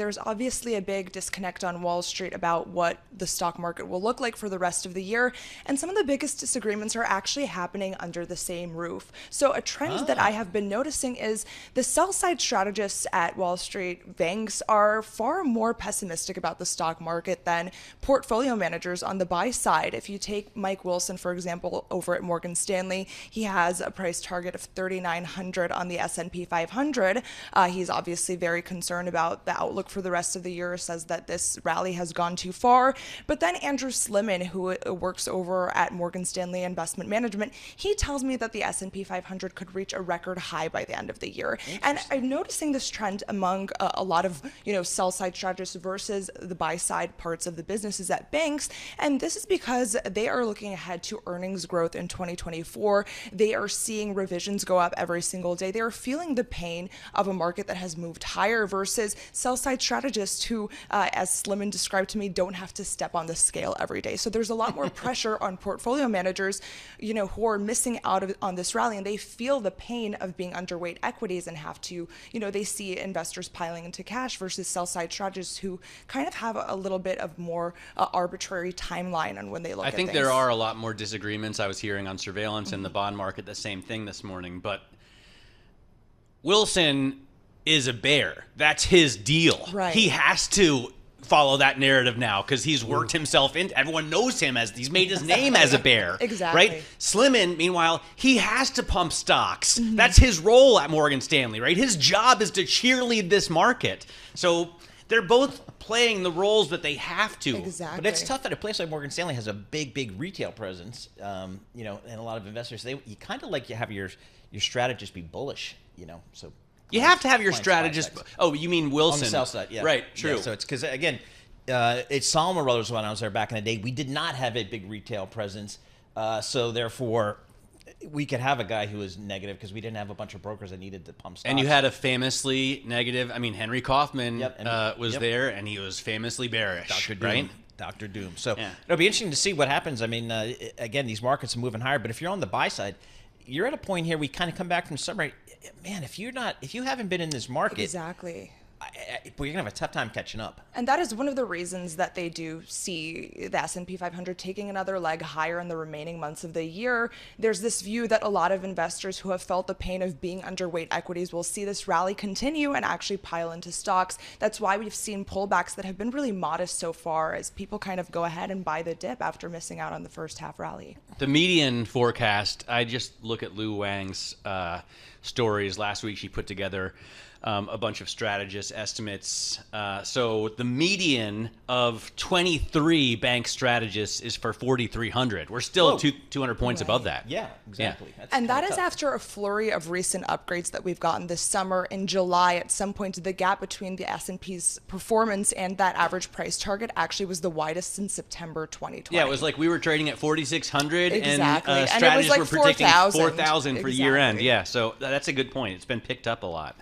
There's obviously a big disconnect on Wall Street about what the stock market will look like for the rest of the year, and some of the biggest disagreements are actually happening under the same roof. So a trend that I have been noticing is the sell-side strategists at Wall Street banks are far more pessimistic about the stock market than portfolio managers on the buy side. If you take Mike Wilson, for example, over at Morgan Stanley, he has a price target of 3,900 on the S&P 500. He's obviously very concerned about the outlook for the rest of the year, says that this rally has gone too far. But then Andrew Sliman, who works over at Morgan Stanley Investment Management, he tells me that the S&P 500 could reach a record high by the end of the year. And I'm noticing this trend among a lot of, sell-side strategists versus the buy-side parts of the businesses at banks. And this is because they are looking ahead to earnings growth in 2024. They are seeing revisions go up every single day. They are feeling the pain of a market that has moved higher versus sell-side strategists who, as Sliman described to me, don't have to step on the scale every day. So there's a lot more pressure on portfolio managers, who are missing out on this rally, and they feel the pain of being underweight equities and have to, they see investors piling into cash versus sell-side strategists who kind of have a little bit of more arbitrary timeline on when they look at things. I think there are a lot more disagreements. I was hearing on surveillance and the bond market the same thing this morning, but Wilson is a bear. That's his deal. Right. He has to follow that narrative now because he's worked himself into, everyone knows him as, he's made his name as a bear. Exactly. Right? Sliman, meanwhile, he has to pump stocks. That's his role at Morgan Stanley, right? His job is to cheerlead this market. So they're both playing the roles that they have to. Exactly. But it's tough that a place like Morgan Stanley has a big retail presence, and a lot of investors, you kind of like to have your strategist be bullish, so. You have to have your strategist. Oh, you mean Wilson? On the sell side, yeah. Right, true. Yeah, so it's because, again, it's Salomon Brothers when I was there back in the day. We did not have a big retail presence. So, therefore, we could have a guy who was negative because we didn't have a bunch of brokers that needed to pump stocks. And you had a famously negative, Henry Kaufman was Yep. there, and he was famously bearish. Dr. Doom. Right? Dr. Doom. So Yeah. it'll be interesting to see what happens. Again, these markets are moving higher, but if you're on the buy side, you're at a point here, we kind of come back from summer. Man, if you haven't been in this market, Exactly. You're gonna have a tough time catching up. And that is one of the reasons that they do see the S&P 500 taking another leg higher in the remaining months of the year. There's this view that a lot of investors who have felt the pain of being underweight equities will see this rally continue and actually pile into stocks. That's why we've seen pullbacks that have been really modest so far as people kind of go ahead and buy the dip after missing out on the first half rally. The median forecast, I just look at Lou Wang's stories. Last week she put together a bunch of strategist estimates. So the median of 23 bank strategists is for 4,300. We're still 200 points above that. Yeah, exactly. Yeah. And that is after a flurry of recent upgrades that we've gotten this summer. In July, at some point, the gap between the S&P's performance and that average price target actually was the widest since September 2020. Yeah, it was like we were trading at 4,600 Exactly. and And it was strategists like were predicting 4,000. 4,000 for year end. Exactly. Yeah, so that's a good point. It's been picked up a lot.